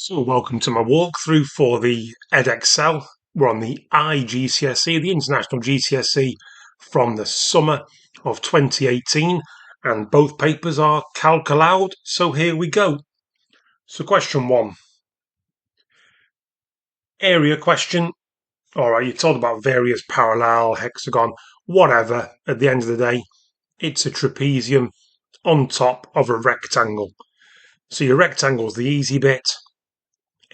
So welcome to my walkthrough for the Edexcel. We're on the GCSE, the International GCSE from the summer of 2018, and both papers are calc allowed, so here we go. So question 1. Area question. Alright, you're told about various parallel, hexagon, whatever. At the end of the day, it's a trapezium on top of a rectangle. So your rectangle's the easy bit.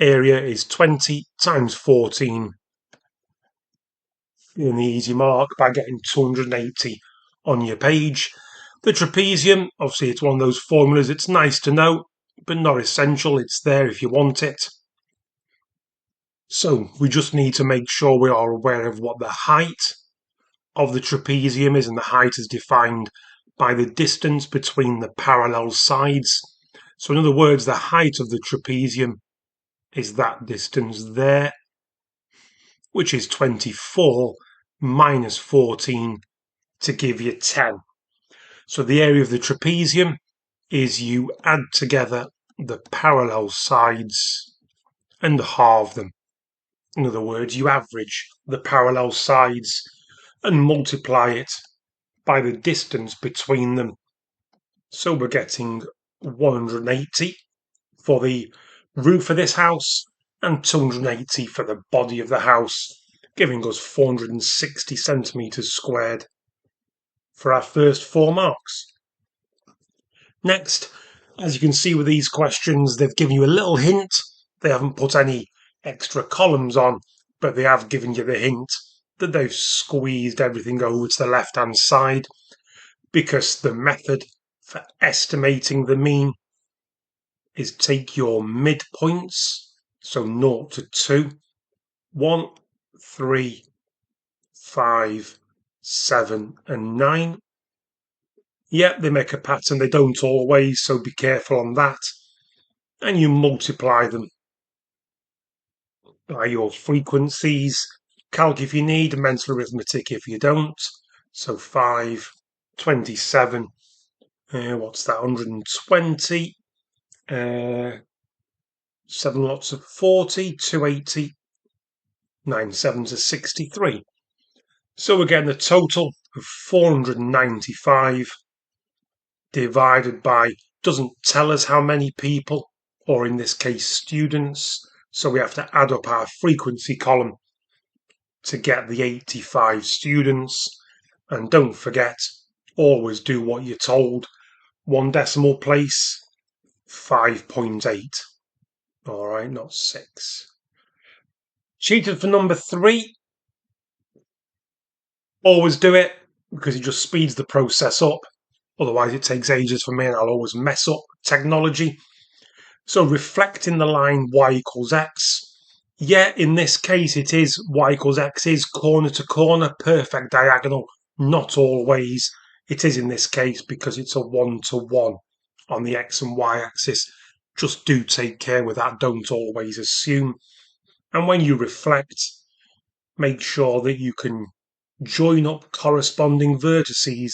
Area is 20 times 14 in the easy mark by getting 280 on your page. The trapezium, obviously it's one of those formulas, it's nice to know, but not essential, it's there if you want it. So we just need to make sure we are aware of what the height of the trapezium is, and the height is defined by the distance between the parallel sides. So in other words, the height of the trapezium is that distance there, which is 24 minus 14 to give you 10. So the area of the trapezium is you add together the parallel sides and halve them. In other words, you average the parallel sides and multiply it by the distance between them. So we're getting 180 for the roof of this house and 280 for the body of the house, giving us 460 centimetres squared for our first 4 marks. Next, as you can see with these questions, they've given you a little hint. They haven't put any extra columns on, but they have given you the hint that they've squeezed everything over to the left-hand side, because the method for estimating the mean is take your midpoints, so 0 to 2, 1, 3, 5, 7 and 9. Yeah, they make a pattern, they don't always, so be careful on that. And you multiply them by your frequencies. Calc if you need, mental arithmetic if you don't. So 5, 27, what's that, 120, 7 lots of 40, 280, 9 sevens are 63. So we're getting a total of 495 divided by, doesn't tell us how many people, or in this case students, so we have to add up our frequency column to get the 85 students. And don't forget, always do what you're told. 1 decimal place, 5.8. All right, not 6. Cheated for number 3. Always do it, because it just speeds the process up. Otherwise it takes ages for me and I'll always mess up technology. So reflecting the line y equals x. Yeah, in this case it is y equals x is corner to corner, perfect diagonal. Not always. It is in this case because it's a 1-to-1 on the x and y axis. Just do take care with that, don't always assume. And when you reflect, make sure that you can join up corresponding vertices.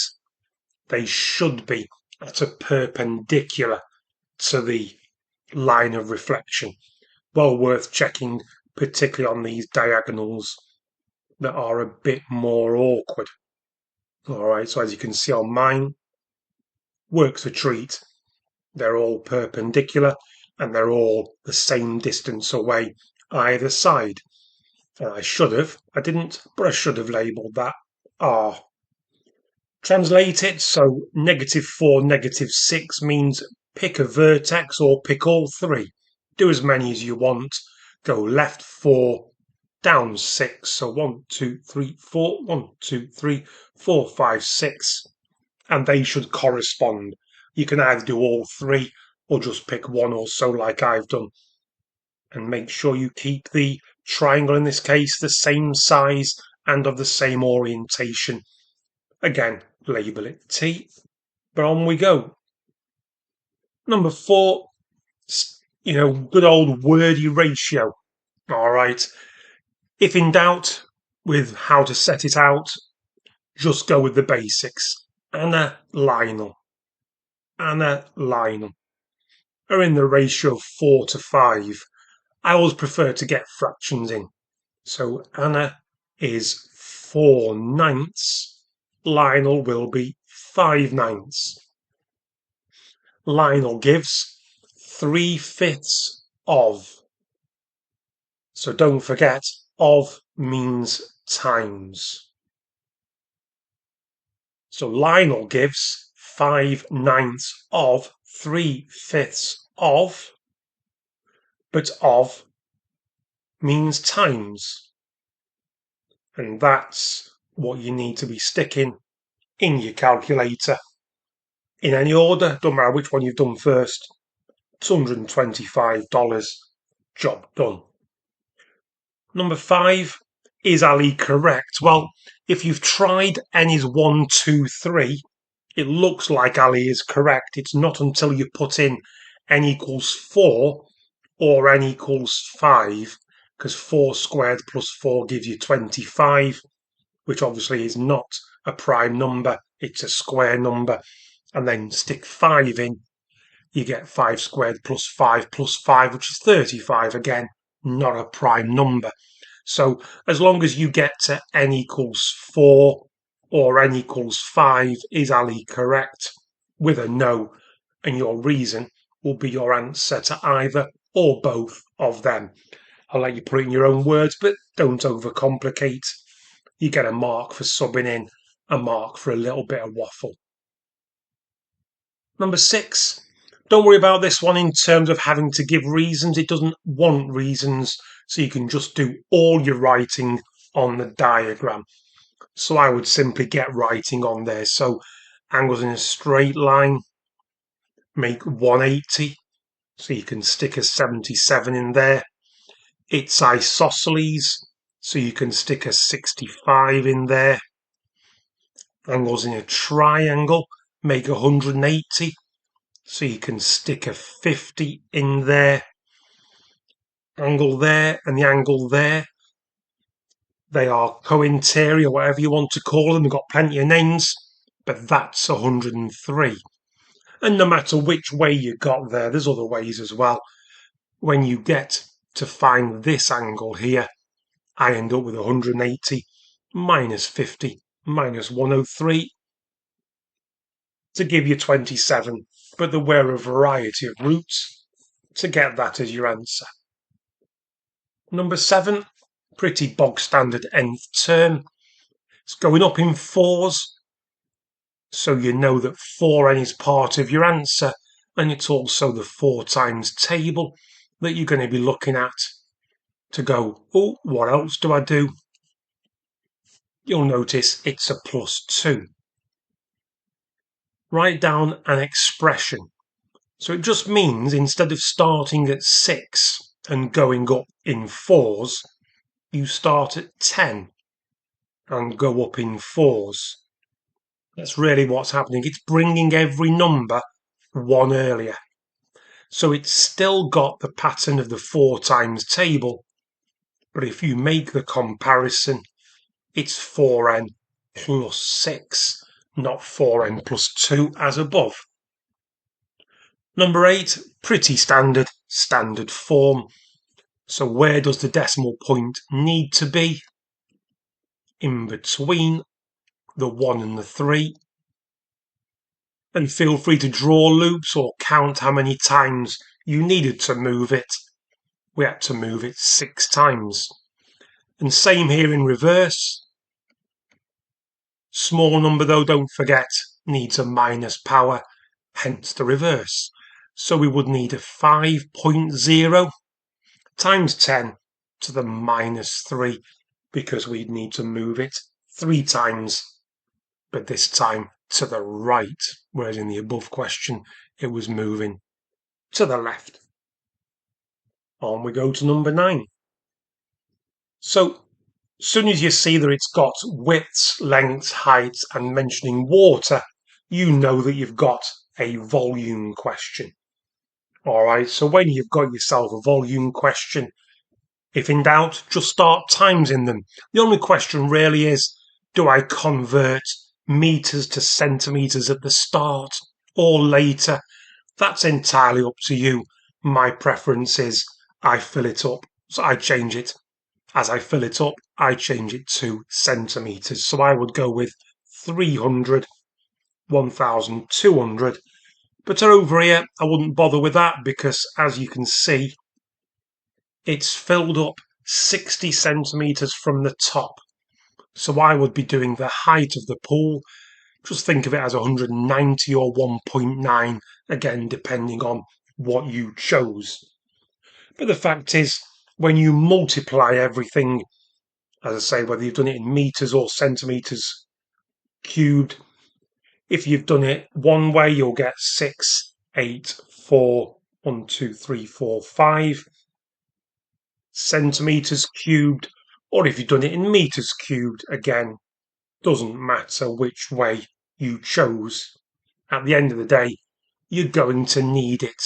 They should be at a perpendicular to the line of reflection. Well worth checking, particularly on these diagonals that are a bit more awkward. Alright, so as you can see on mine, works a treat. They're all perpendicular and they're all the same distance away either side. And I didn't, but I should have labelled that R. Translate it, so -4, -6 means pick a vertex or pick all 3. Do as many as you want. Go left 4, down 6. So 1, 2, 3, 4, 1, 2, 3, 4, 5, 6. And they should correspond. You can either do all 3 or just pick 1 or so like I've done. And make sure you keep the triangle, in this case, the same size and of the same orientation. Again, label it T, but on we go. Number 4, good old wordy ratio. All right. If in doubt with how to set it out, just go with the basics. Anna, Lionel. Anna, Lionel are in the ratio of 4 to 5. I always prefer to get fractions in. So Anna is 4/9. Lionel will be 5/9. Lionel gives 3/5 of. So don't forget, of means times. So Lionel gives 5/9 of 3/5 of, but of means times. And that's what you need to be sticking in your calculator. In any order, don't matter which one you've done first. $225, job done. Number 5, is Ali correct? Well, if you've tried N's 1, 2, 3, it looks like Ali is correct. It's not until you put in N equals 4 or N equals 5, because 4 squared plus 4 gives you 25, which obviously is not a prime number, it's a square number. And then stick 5 in, you get 5 squared plus 5, which is 35 again, not a prime number. So as long as you get to N equals 4 or N equals 5, is Ali correct? With a no, and your reason will be your answer to either or both of them. I'll let you put it in your own words, but don't overcomplicate. You get a mark for subbing in, a mark for a little bit of waffle. Number 6, don't worry about this one in terms of having to give reasons. It doesn't want reasons, so you can just do all your writing on the diagram. So I would simply get writing on there. So angles in a straight line make 180, so you can stick a 77 in there. It's isosceles, so you can stick a 65 in there. Angles in a triangle make 180, so you can stick a 50 in there. Angle there and the angle there, they are co-interior, whatever you want to call them. They've got plenty of names, but that's 103. And no matter which way you got there, there's other ways as well. When you get to find this angle here, I end up with 180 minus 50 minus 103 to give you 27. But there were a variety of routes to get that as your answer. Number 7, pretty bog standard nth term. It's going up in 4s, so you know that 4n is part of your answer, and it's also the 4 times table that you're going to be looking at to go, oh, what else do I do? You'll notice it's a +2. Write down an expression. So it just means instead of starting at 6 and going up in 4s, you start at 10 and go up in 4s. That's really what's happening. It's bringing every number one earlier. So it's still got the pattern of the 4 times table, but if you make the comparison, it's 4n plus 6, not 4n plus 2 as above. Number 8, pretty standard form. So where does the decimal point need to be? In between the 1 and the 3. And feel free to draw loops or count how many times you needed to move it. We had to move it 6 times. And same here in reverse. Small number though, don't forget, needs a minus power, hence the reverse. So we would need a 5.0 times 10 to the minus 3, because we'd need to move it 3 times, but this time to the right, whereas in the above question it was moving to the left. On we go to number 9. So as soon as you see that it's got widths, lengths, heights and mentioning water, you know that you've got a volume question. Alright, so when you've got yourself a volume question, if in doubt, just start times in them. The only question really is, do I convert meters to centimeters at the start or later? That's entirely up to you. My preference is I fill it up. So I change it. As I fill it up, I change it to centimetres. So I would go with 300, 1,200. But over here, I wouldn't bother with that because, as you can see, it's filled up 60 centimetres from the top. So I would be doing the height of the pool. Just think of it as 190 or 1.9, again, depending on what you chose. But the fact is, when you multiply everything, as I say, whether you've done it in metres or centimetres cubed, if you've done it one way, you'll get 6, 8, 4, 1, 2, 3, 4, 5 centimetres cubed. Or if you've done it in metres cubed, again, doesn't matter which way you chose. At the end of the day, you're going to need it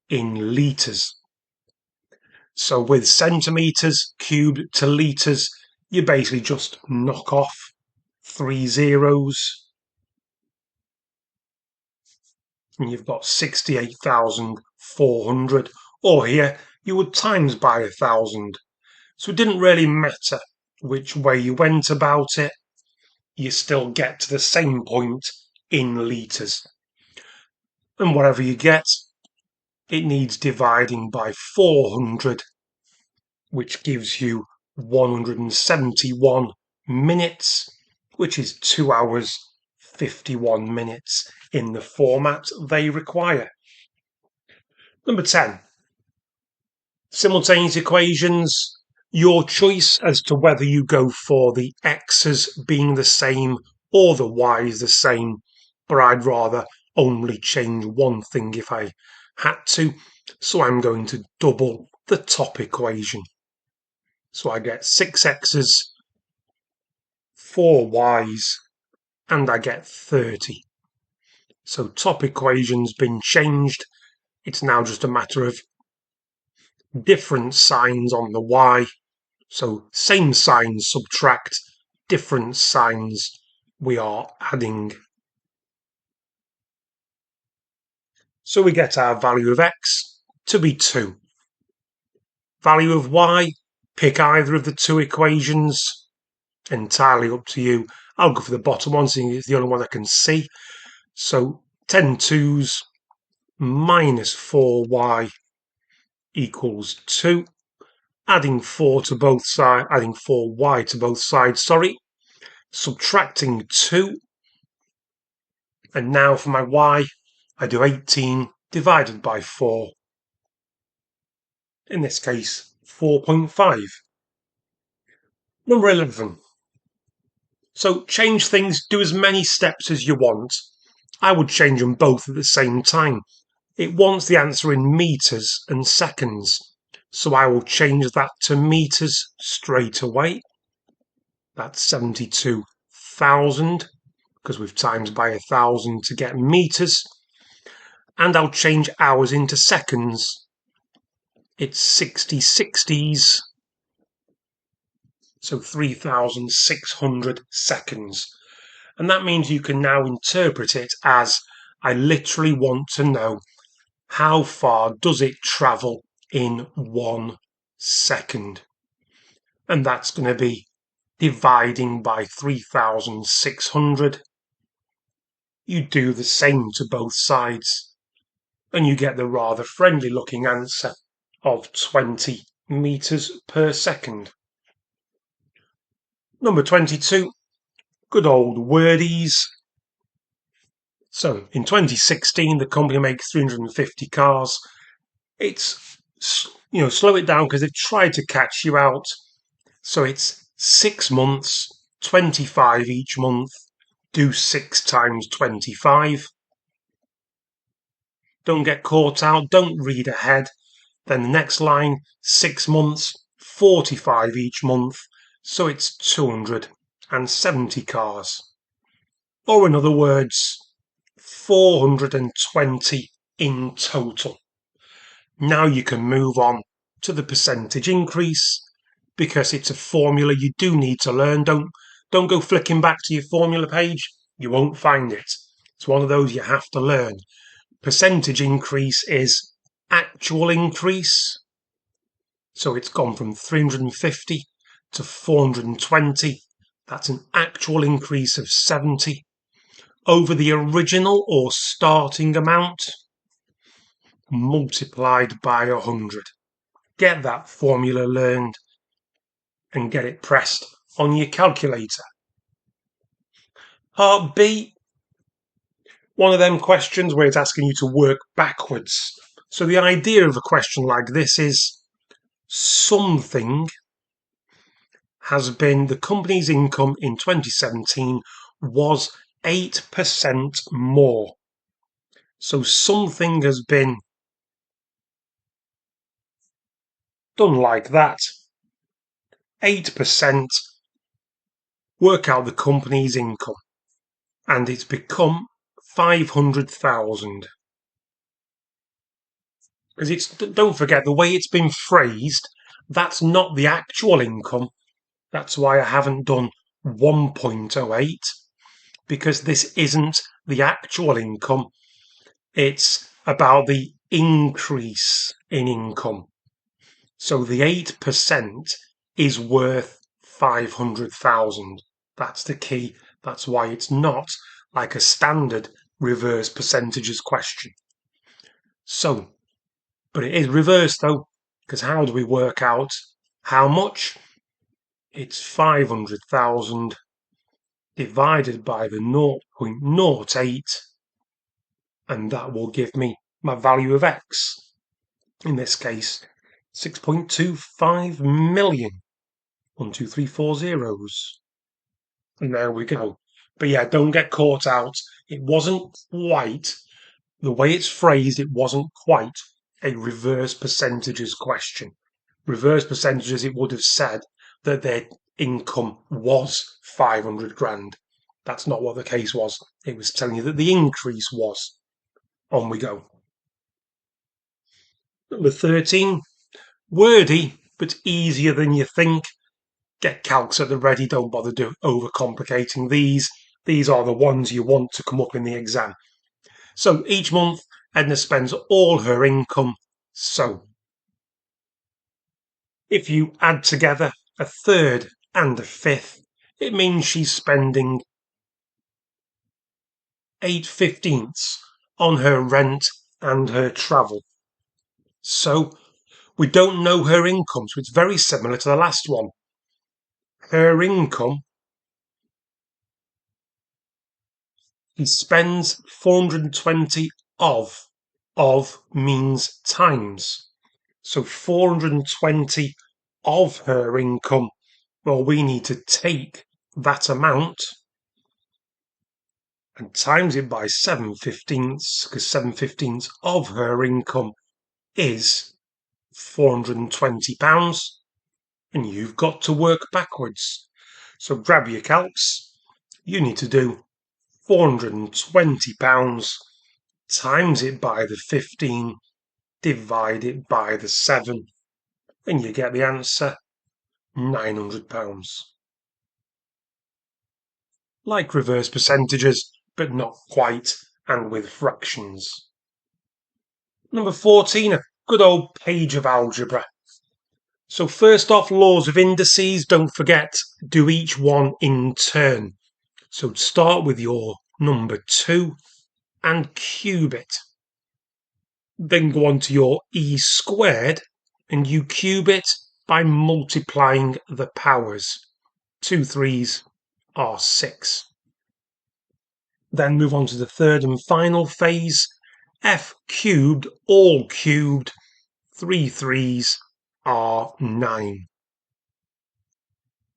in litres. So with centimetres cubed to litres, you basically just knock off 3 zeros. And you've got 68,400. Or here, you would times by 1,000. So it didn't really matter which way you went about it. You still get to the same point in litres. And whatever you get, it needs dividing by 400, which gives you 171 minutes, which is 2 hours 51 minutes in the format they require. Number 10. Simultaneous equations. Your choice as to whether you go for the x's being the same or the y's the same, but I'd rather only change one thing if I had to, so I'm going to double the top equation. So I get 6x's, 4y's, and I get 30. So top equation's been changed. It's now just a matter of different signs on the y. So same signs subtract, different signs we are adding. So we get our value of x to be 2. Value of y, pick either of the two equations, entirely up to you. I'll go for the bottom one, seeing it's the only one I can see. So 10 2's minus 4y equals 2. Adding 4 to both sides, adding 4y to both sides, subtracting 2. And now for my y, I do 18 divided by 4. In this case, 4.5. Number 11. So change things, do as many steps as you want. I would change them both at the same time. It wants the answer in metres and seconds. So I will change that to metres straight away. That's 72,000, because we've times by 1,000 to get metres. And I'll change hours into seconds. It's 60 60s, so 3,600 seconds. And that means you can now interpret it as, I literally want to know how far does it travel in 1 second. And that's going to be dividing by 3,600. You do the same to both sides, and you get the rather friendly looking answer of 20 meters per second. Number 22, good old wordies. So in 2016, the company makes 350 cars. It's, slow it down because they've tried to catch you out. So it's 6 months, 25 each month. Do 6 times 25. Don't get caught out. Don't read ahead. Then the next line, 6 months, 45 each month. So it's 270 cars. Or in other words, 420 in total. Now you can move on to the percentage increase, because it's a formula you do need to learn. Don't go flicking back to your formula page. You won't find it. It's one of those you have to learn. Percentage increase is actual increase So it's gone from 350 to 420. That's an actual increase of 70 over the original or starting amount multiplied by 100. Get that formula learned and get it pressed on your calculator. Part B, one of them questions where it's asking you to work backwards. So the idea of a question like this is something has been, the company's income in 2017 was 8% more. So something has been done like that. 8%, work out the company's income. And it's become 500,000. Because it's, don't forget, the way it's been phrased, that's not the actual income. That's why I haven't done 1.08, because this isn't the actual income. It's about the increase in income. So the 8% is worth 500,000. That's the key. That's why it's not like a standard reverse percentages question. So, but it is reversed though, because how do we work out how much? It's 500,000 divided by the 0.08, and that will give me my value of X. In this case, 6.25 million. 1, 2, 3, 4 zeros. And there we go. But yeah, don't get caught out. It wasn't quite, the way it's phrased, it wasn't quite a reverse percentages question. Reverse percentages, it would have said that their income was 500 grand. That's not what the case was. It was telling you that the increase was. On we go. Number 13, wordy, but easier than you think. Get calcs at the ready, don't bother overcomplicating these. These are the ones you want to come up in the exam. So each month, Edna spends all her income. So if you add together a third and a fifth, it means she's spending 8/15 on her rent and her travel. So we don't know her income, so it's very similar to the last one. Her income, he spends 420 of means times. So 420 of her income, well, we need to take that amount and times it by 7/15, because 7/15 of her income is £420, and you've got to work backwards. So grab your calcs. You need to do £420 times it by the 15, divide it by the 7, and you get the answer, £900. Like reverse percentages, but not quite, and with fractions. Number 14, a good old page of algebra. So first off, laws of indices, don't forget, do each one in turn. So start with your number 2 and cube it. Then go on to your e squared and you cube it by multiplying the powers. 2 3s are 6. Then move on to the third and final phase. F cubed, all cubed, 3 3s are 9.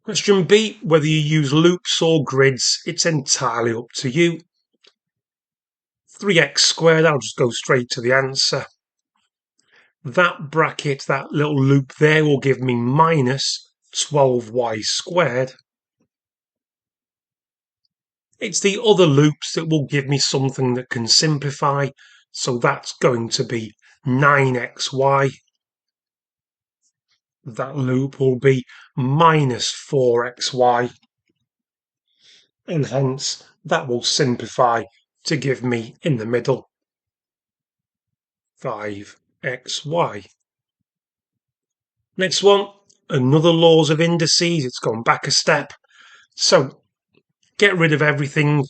Question B, whether you use loops or grids, it's entirely up to you. 3x squared, I'll just go straight to the answer. That bracket, that little loop there, will give me minus 12y squared. It's the other loops that will give me something that can simplify, so that's going to be 9xy. That loop will be minus 4xy, and hence that will simplify to give me in the middle 5xy. Next one, another laws of indices. It's gone back a step. So get rid of everything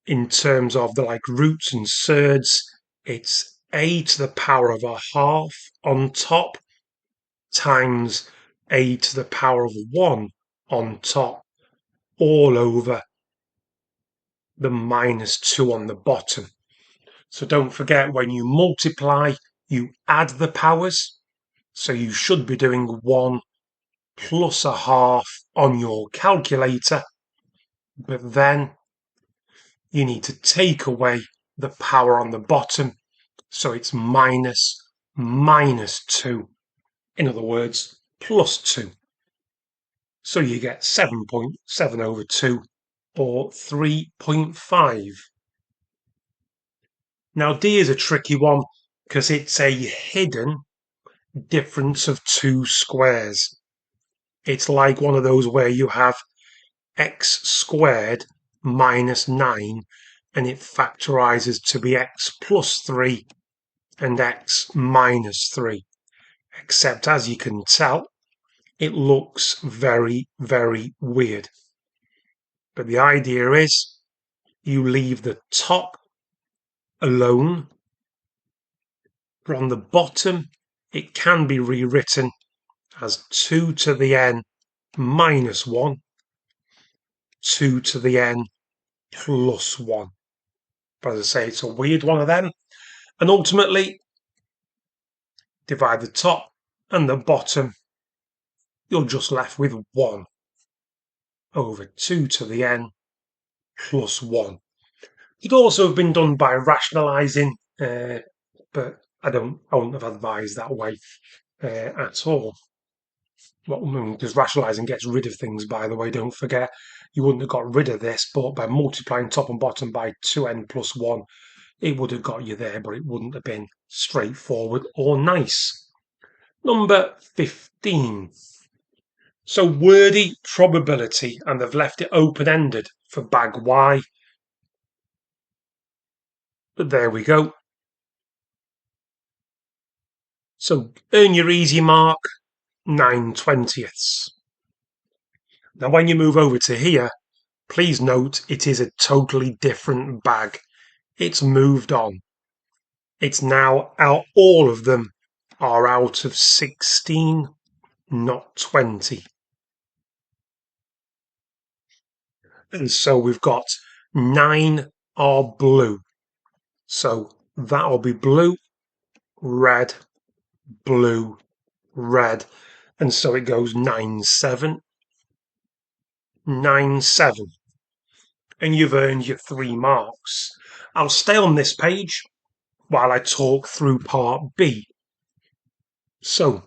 in terms of the like roots and surds. It's a to the power of a half on top times a to the power of 1 on top all over the -2 on the bottom. So don't forget, when you multiply, you add the powers. So you should be doing 1 plus a half on your calculator, but then you need to take away the power on the bottom. So it's -2. In other words, +2. So you get 7.7 over 2 or 3.5. Now D is a tricky one because it's a hidden difference of two squares. It's like one of those where you have x squared minus 9 and it factorizes to be x plus 3 and x minus 3. Except, as you can tell, it looks very, very weird. But the idea is you leave the top alone, but on the bottom it can be rewritten as 2 to the n minus 1, 2 to the n plus 1. But as I say, it's a weird one of them. And ultimately, divide the top and the bottom, you're just left with 1 over 2 to the n plus 1. It could also have been done by rationalising, but I wouldn't have advised that way at all. Well, because rationalising gets rid of things, by the way, don't forget. You wouldn't have got rid of this, but by multiplying top and bottom by 2n plus 1, it would have got you there, but it wouldn't have been straightforward or nice. Number 15. So wordy probability, and they've left it open-ended for bag Y. But there we go. So earn your easy mark, 9/20. Now when you move over to here, please note it is a totally different bag. It's moved on. It's now out, all of them are out of 16, not 20. And so we've got 9 are blue. So that'll be blue, red, blue, red. And so it goes 9-7, 9-7. And you've earned your 3 marks. I'll stay on this page while I talk through part B. So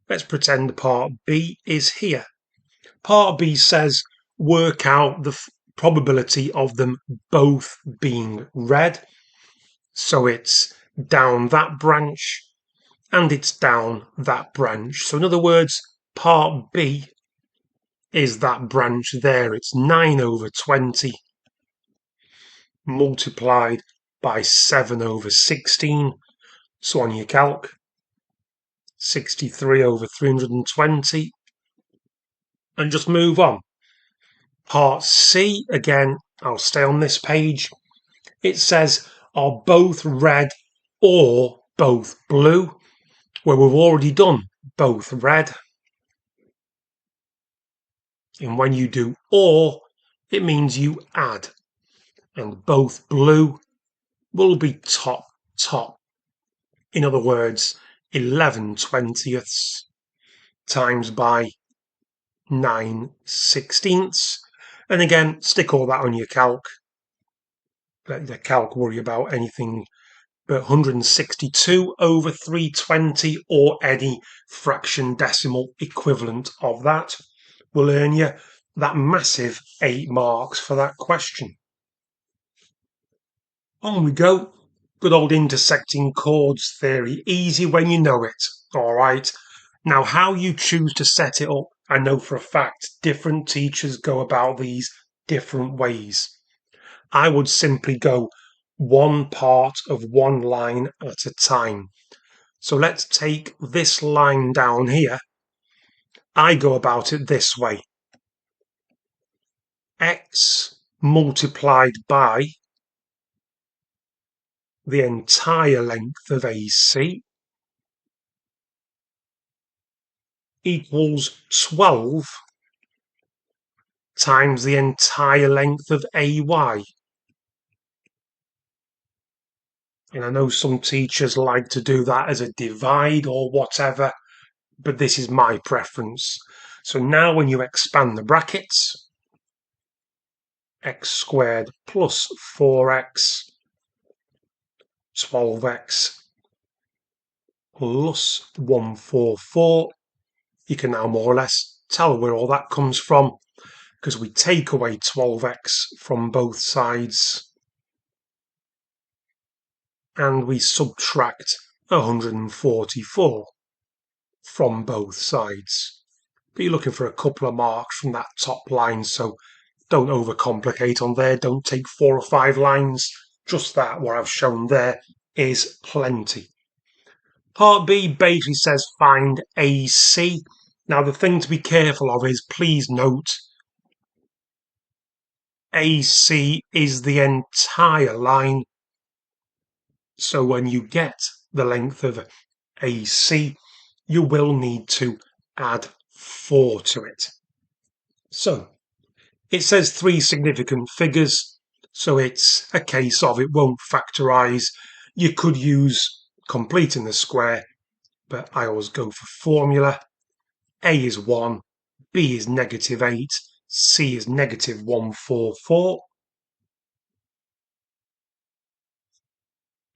let's pretend part B is here. Part B says work out the probability of them both being red. So it's down that branch and it's down that branch. So in other words, part B is that branch there. It's 9 over 20 multiplied by 7 over 16. So on your calc, 63 over 320. And just move on. Part C, again, I'll stay on this page. It says, are both red or both blue? Well, we've already done both red. And when you do or, it means you add. And both blue will be top. In other words, 11/20 times by 9/16. And again, stick all that on your calc. Let the calc worry about anything but 162 over 320 or any fraction decimal equivalent of that will earn you that massive 8 marks for that question. On we go. Good old intersecting chords theory. Easy when you know it. All right. Now, how you choose to set it up, I know for a fact different teachers go about these different ways. I would simply go one part of one line at a time. So let's take this line down here. I go about it this way. X multiplied by the entire length of AC equals 12 times the entire length of AY. And I know some teachers like to do that as a divide or whatever, but this is my preference. So now when you expand the brackets, x squared plus 4x, 12x plus 144, you can now more or less tell where all that comes from, because we take away 12x from both sides and we subtract 144 from both sides. But you're looking for a couple of marks from that top line, so don't overcomplicate on there. Don't take 4 or 5 lines. Just that, what I've shown there, is plenty. Part B basically says find AC. Now the thing to be careful of is, please note, AC is the entire line. So when you get the length of AC, you will need to add 4 to it. So it says 3 significant figures, so it's a case of it won't factorise. You could use completing the square, but I always go for formula. A is 1, B is -8, C is -144.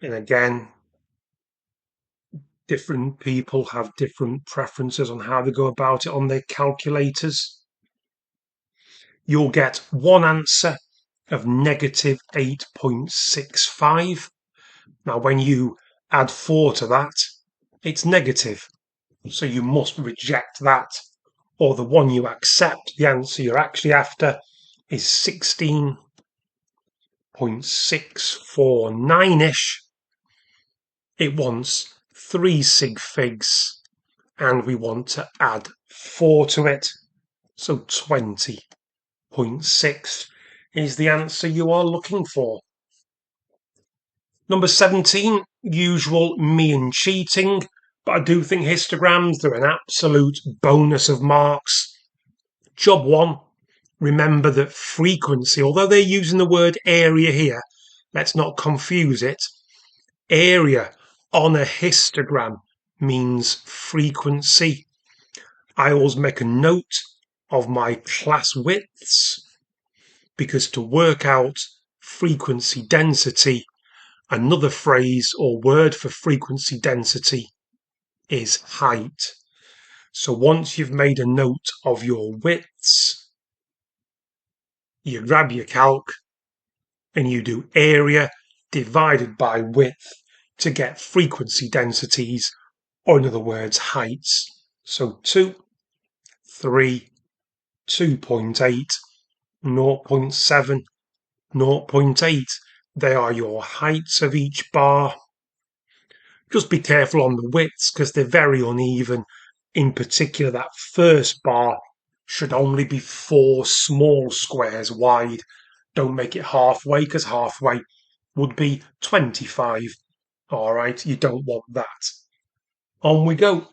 And again, different people have different preferences on how they go about it on their calculators. You'll get one answer of -8.65. Now, when you add 4 to that, it's negative. So you must reject that. Or the one you accept, the answer you're actually after, is 16.649-ish. It wants 3 sig figs, and we want to add 4 to it. So 20.6 is the answer you are looking for. Number 17, usual me and cheating, but I do think histograms, they're an absolute bonus of marks. Job 1, remember that frequency, although they're using the word area here, let's not confuse it. Area on a histogram means frequency. I always make a note of my class widths, because to work out frequency density, another phrase or word for frequency density is height. So once you've made a note of your widths, you grab your calc and you do area divided by width to get frequency densities, or in other words, heights. So 2, 3, 2.8, 0.7, 0.8. They are your heights of each bar. Just be careful on the widths because they're very uneven. In particular, that first bar should only be 4 small squares wide. Don't make it halfway, because halfway would be 25. All right, you don't want that. On we go.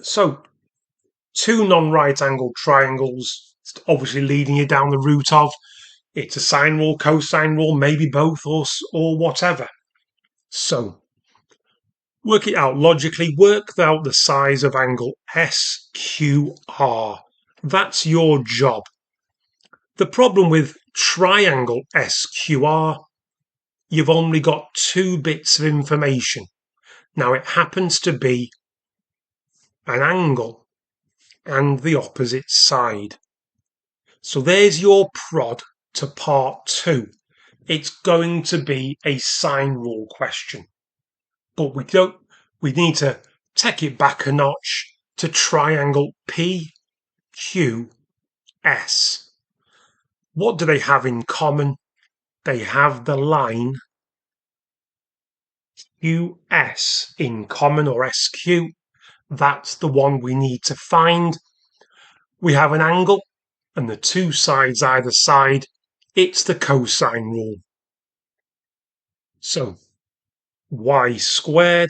So, 2 non-right angled triangles, obviously leading you down the route of it's a sine rule, cosine rule, maybe both or whatever. So, work it out logically. Work out the size of angle SQR. That's your job. The problem with triangle SQR, you've only got 2 bits of information. Now, it happens to be an angle and the opposite side. So there's your prod to part 2. It's going to be a sine rule question. But we need to take it back a notch to triangle PQS. What do they have in common? They have the line QS in common, or SQ. That's the one we need to find. We have an angle and the two sides either side. It's the cosine rule. So y squared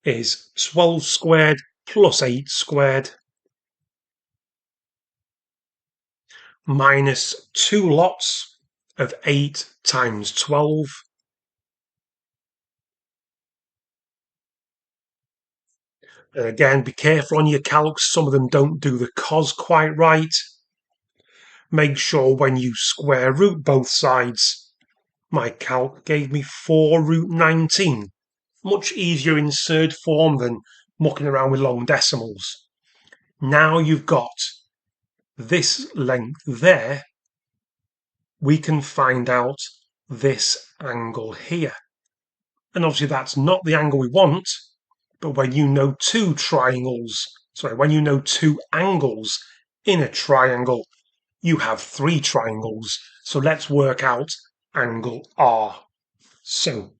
is 12 squared plus 8 squared minus 2 lots of 8 times 12. And again, be careful on your calcs. Some of them don't do the cos quite right. Make sure when you square root both sides. My calc gave me 4 root 19. Much easier in surd form than mucking around with long decimals. Now you've got this length there, we can find out this angle here. And obviously that's not the angle we want, but when you know two angles in a triangle, you have 3 triangles. So let's work out angle R. So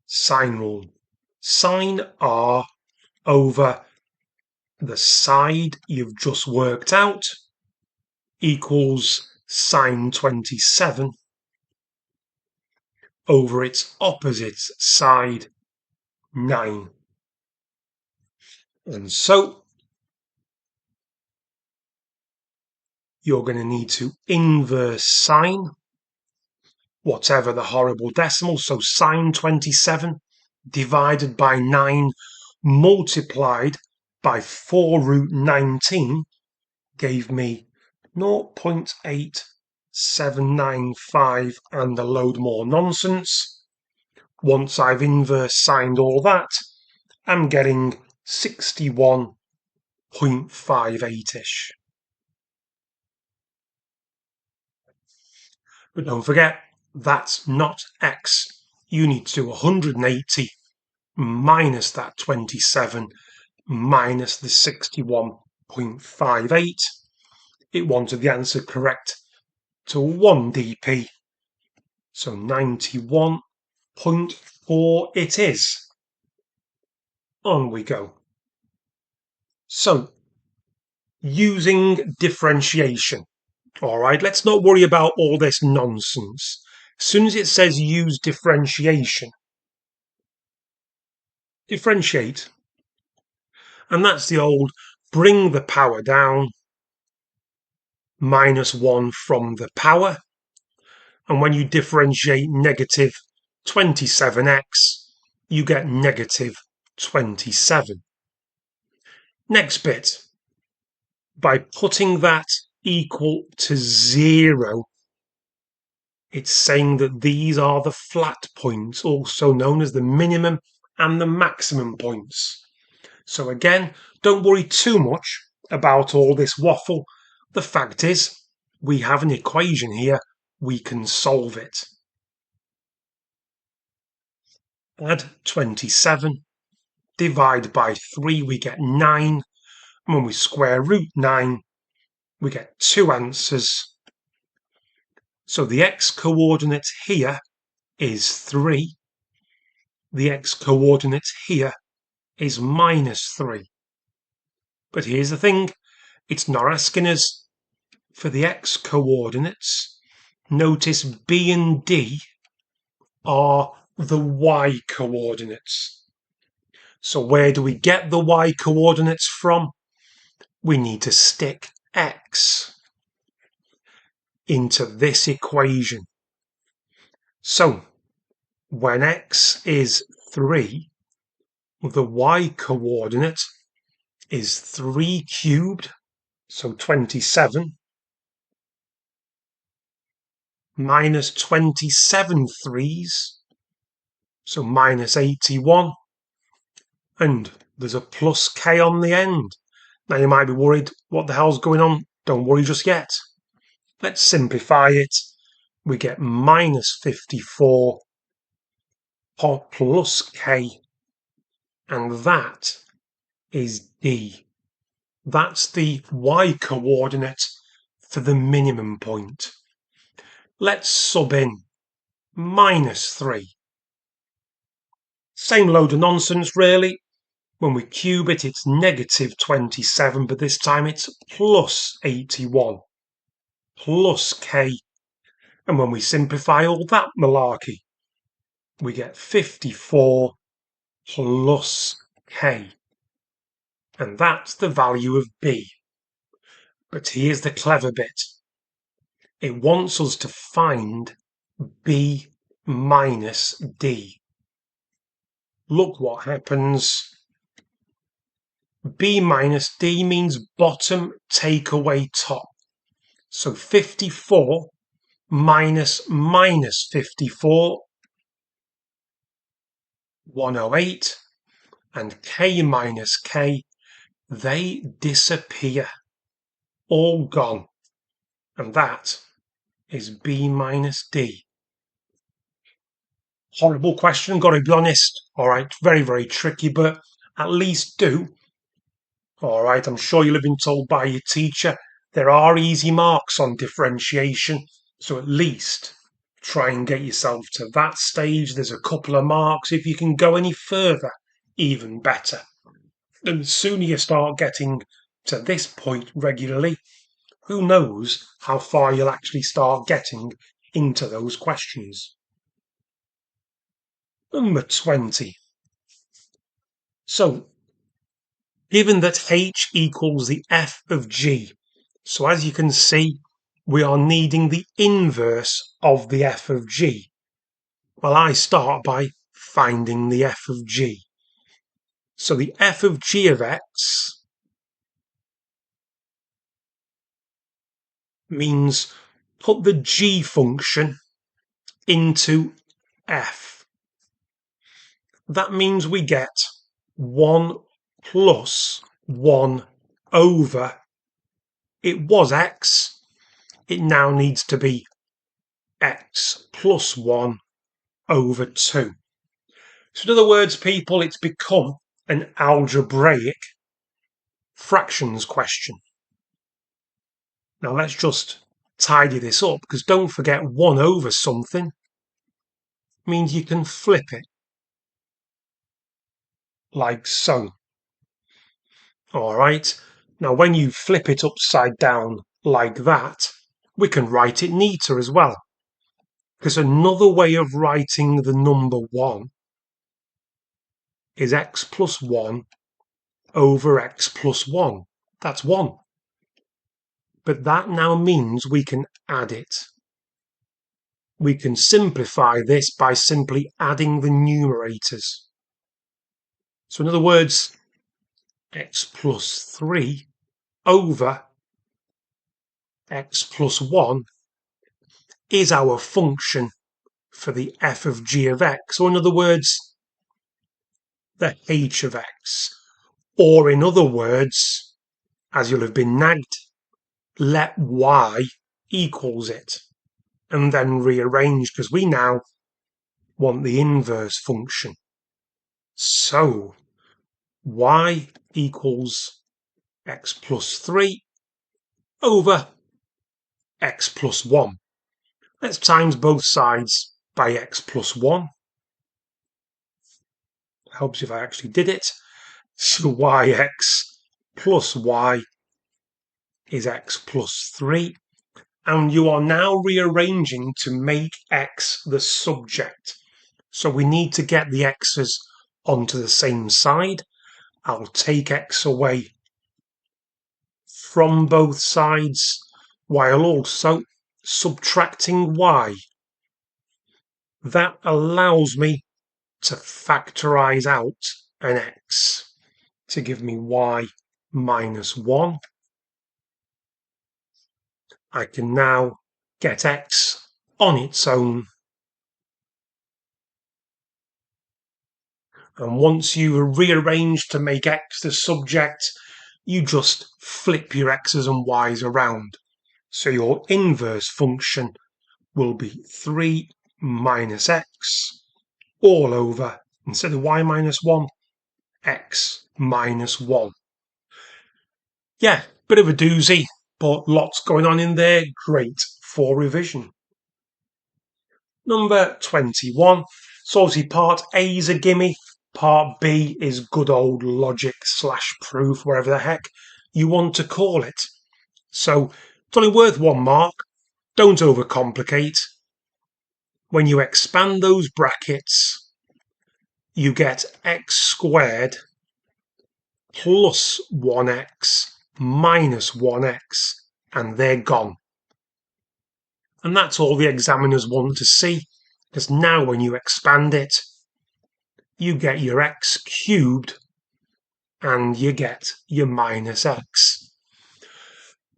sine rule. Sine R over the side you've just worked out equals sine 27 over its opposite side, 9. And so you're going to need to inverse sine whatever the horrible decimal. So sine 27 divided by 9 multiplied by 4 root 19 gave me 0.8795 and a load more nonsense. Once I've inverse signed all that, I'm getting 61.58-ish. But don't forget, that's not x. You need to do 180 minus that 27 minus the 61.58. It wanted the answer correct to 1 dp. So 91.4 it is. On we go. So, using differentiation. All right, let's not worry about all this nonsense. As soon as it says use differentiation, differentiate. And that's the old bring the power down, minus 1 from the power. And when you differentiate negative 27x, you get negative 27. Next bit. By putting that equal to 0, it's saying that these are the flat points, also known as the minimum and the maximum points. So again, don't worry too much about all this waffle. The fact is, we have an equation here. We can solve it. Add 27. Divide by 3, we get 9. And when we square root 9, we get 2 answers. So the x-coordinate here is 3. The x-coordinate here is minus 3. But here's the thing, it's not asking us for the x-coordinates. Notice B and D are the y-coordinates. So where do we get the y-coordinates from? We need to stick x into this equation. So when x is 3, the y-coordinate is 3 cubed, so 27, minus 27 threes, so minus 81, and there's a plus k on the end. Now you might be worried, what the hell's going on? Don't worry just yet. Let's simplify it. We get minus 54 plus k, and that is D. That's the y-coordinate for the minimum point. Let's sub in minus 3. Same load of nonsense, really. When we cube it, it's negative 27, but this time it's plus 81, plus k. And when we simplify all that malarkey, we get 54 plus k. And that's the value of b. But here's the clever bit. It wants us to find b minus d. Look what happens. B minus D means bottom take away top. So 54 minus 54, 108, and K minus K, they disappear. All gone. And that is B minus D. Horrible question, got to be honest. All right, very, very tricky, but at least do. All right, I'm sure you'll have been told by your teacher there are easy marks on differentiation, so at least try and get yourself to that stage. There's a couple of marks. If you can go any further, even better. And the sooner you start getting to this point regularly, who knows how far you'll actually start getting into those questions. Number 20. So, given that h equals the f of g, so as you can see, we are needing the inverse of the f of g. Well, I start by finding the f of g. So the f of g of x means put the g function into f. That means we get 1 plus 1 over, it was x, it now needs to be x plus 1 over 2. So in other words, people, it's become an algebraic fractions question. Now let's just tidy this up, because don't forget 1 over something means you can flip it like so. All right, now when you flip it upside down like that, we can write it neater as well. Because another way of writing the number 1 is x plus 1 over x plus 1. That's 1. But that now means we can add it. We can simplify this by simply adding the numerators. So in other words, x plus 3 over x plus 1 is our function for the f of g of x, or in other words, the h of x. Or in other words, as you'll have been nagged, let y equals it, and then rearrange, because we now want the inverse function. So y equals x plus 3 over x plus 1. Let's times both sides by x plus 1. Helps if I actually did it. So yx plus y is x plus 3. And you are now rearranging to make x the subject. So we need to get the x's onto the same side. I'll take x away from both sides while also subtracting y. That allows me to factorize out an x to give me y minus 1. I can now get x on its own. And once you rearrange to make x the subject, you just flip your x's and y's around. So your inverse function will be 3 minus x all over, instead of y minus 1, x minus 1. Yeah, bit of a doozy, but lots going on in there. Great for revision. Number 21. So obviously part A is a gimme. Part B is good old logic / proof, whatever the heck you want to call it. So it's only worth 1 mark. Don't overcomplicate. When you expand those brackets, you get x squared plus 1x minus 1x, and they're gone. And that's all the examiners want to see, because now when you expand it, you get your x cubed and you get your minus x.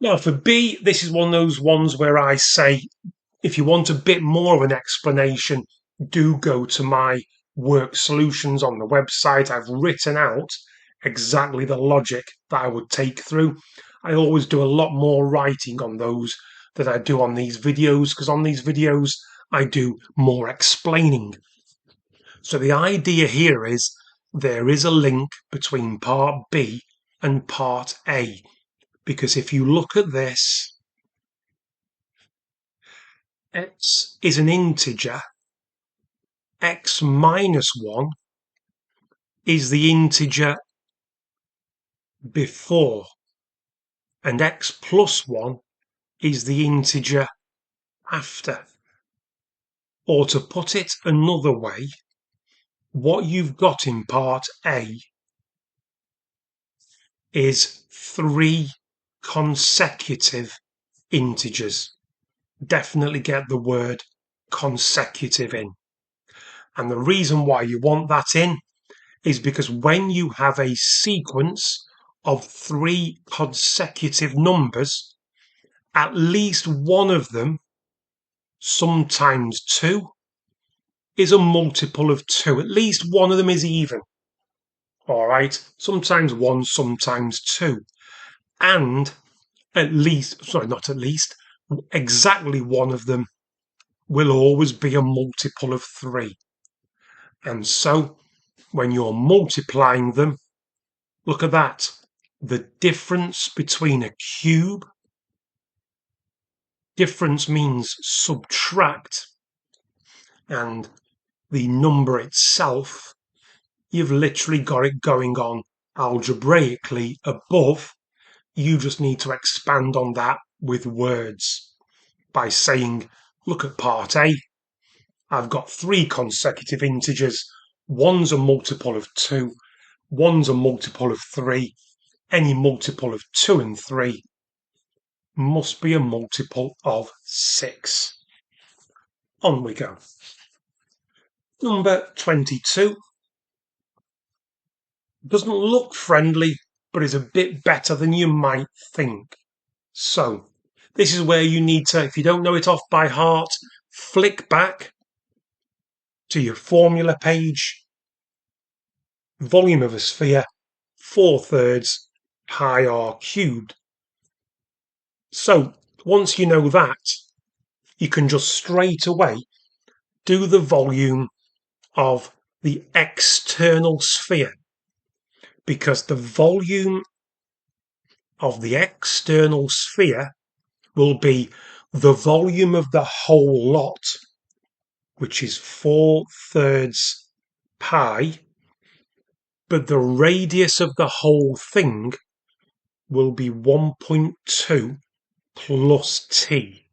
Now for B, this is one of those ones where I say, if you want a bit more of an explanation, do go to my work solutions on the website. I've written out exactly the logic that I would take through. I always do a lot more writing on those than I do on these videos, because on these videos I do more explaining. So the idea here is there is a link between part B and part A, because if you look at this, x is an integer, x minus 1 is the integer before, and x plus 1 is the integer after. Or to put it another way, what you've got in part A is 3 consecutive integers. Definitely get the word consecutive in. And the reason why you want that in is because when you have a sequence of 3 consecutive numbers, at least one of them, sometimes 2, is a multiple of 2. At least one of them is even. All right, sometimes 1, sometimes 2. And exactly one of them will always be a multiple of 3. And so when you're multiplying them, look at that. The difference between a cube, difference means subtract, and the number itself, you've literally got it going on algebraically above. You just need to expand on that with words by saying, look at part A. I've got 3 consecutive integers. One's a multiple of 2. One's a multiple of 3. Any multiple of 2 and 3 must be a multiple of 6. On we go. Number 22. Doesn't look friendly, but is a bit better than you might think. So, this is where you need to, if you don't know it off by heart, flick back to your formula page. Volume of a sphere, 4/3 pi r cubed. So, once you know that, you can just straight away do the volume of the external sphere, because the volume of the external sphere will be the volume of the whole lot, which is 4/3 pi, but the radius of the whole thing will be 1.2 plus t.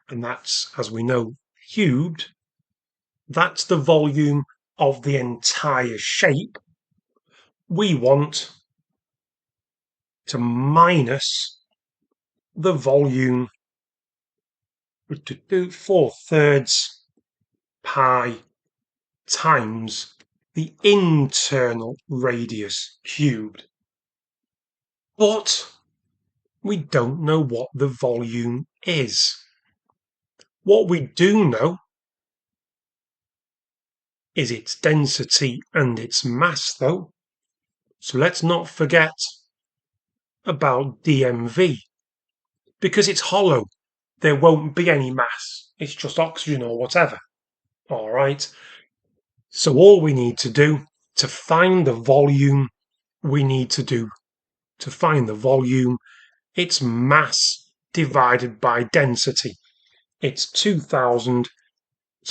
And that's, as we know, cubed. That's the volume of the entire shape. We want to minus the volume, 4/3 pi times the internal radius cubed. But we don't know what the volume is. What we do know is its density and its mass, though. So let's not forget about dmv, because it's hollow. There won't be any mass. It's just oxygen or whatever. All right. So all we need to do to find the volume, it's mass divided by density. It's 2,000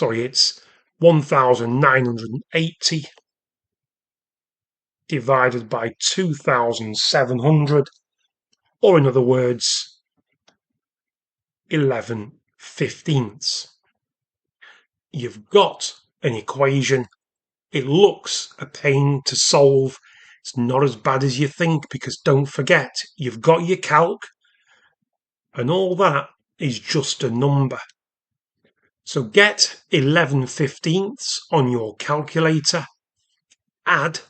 it's 1980 divided by 2700, or in other words, 11/15. You've got an equation. It looks a pain to solve. It's not as bad as you think, because don't forget, you've got your calc, and all that is just a number. So get 11/15 on your calculator, add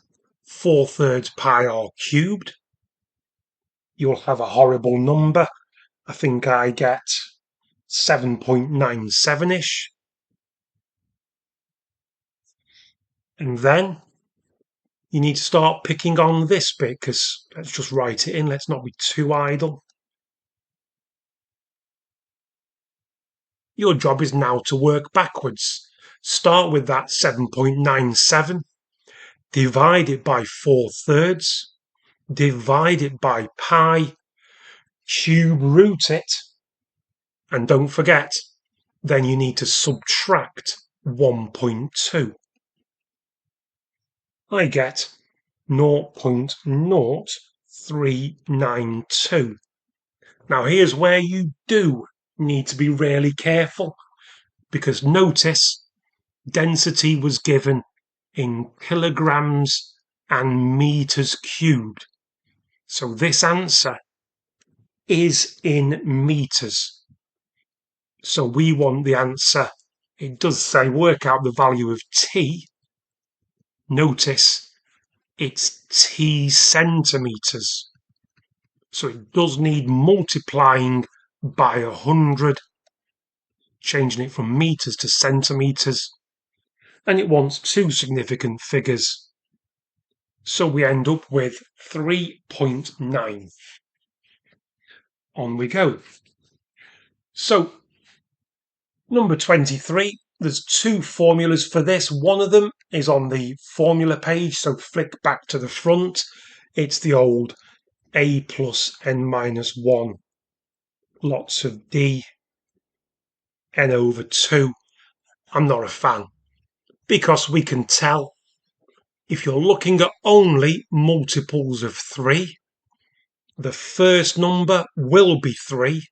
4/3 pi r cubed. You'll have a horrible number. I think I get 7.97-ish. And then you need to start picking on this bit, because let's just write it in. Let's not be too idle. Your job is now to work backwards. Start with that 7.97. Divide it by 4/3. Divide it by pi. Cube root it. And don't forget, then you need to subtract 1.2. I get 0.0392. Now here's where you do need to be really careful, because notice density was given in kilograms and meters cubed. So this answer is in meters. So we want the answer. It does say work out the value of t. Notice it's t centimeters. So it does need multiplying by 100, changing it from meters to centimeters. And it wants two significant figures. So we end up with 3.9. On we go. So number 23, there's two formulas for this. One of them is on the formula page, so flick back to the front. It's the old a plus n minus 1 lots of d n over 2. I'm not a fan, because we can tell if you're looking at only multiples of 3, the first number will be 3.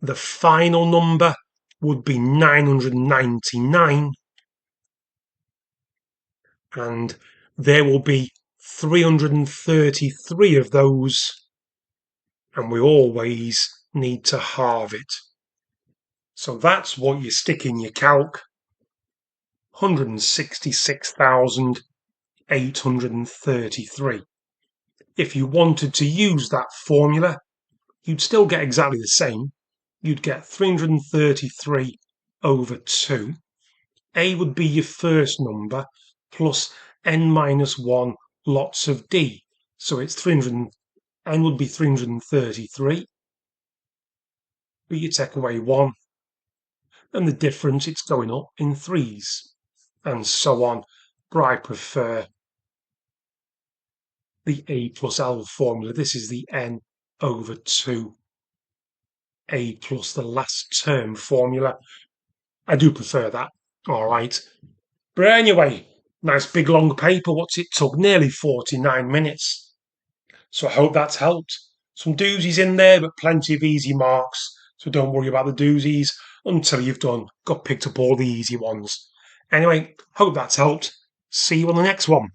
The final number would be 999, and there will be 333 of those, and we always need to halve it. So that's what you stick in your calc, 166,833. If you wanted to use that formula, you'd still get exactly the same. You'd get 333 over 2. A would be your first number, plus n minus 1 lots of d. So it's 300, n would be 333. But you take away 1, and the difference, it's going up in 3s, and so on. But I prefer the a plus l formula. This is the n over 2. A plus the last term formula. I do prefer that. All right. But anyway, nice big long paper. What's it took? Nearly 49 minutes. So I hope that's helped. Some doozies in there, but plenty of easy marks. So don't worry about the doozies until you've got picked up all the easy ones. Anyway, hope that's helped. See you on the next one.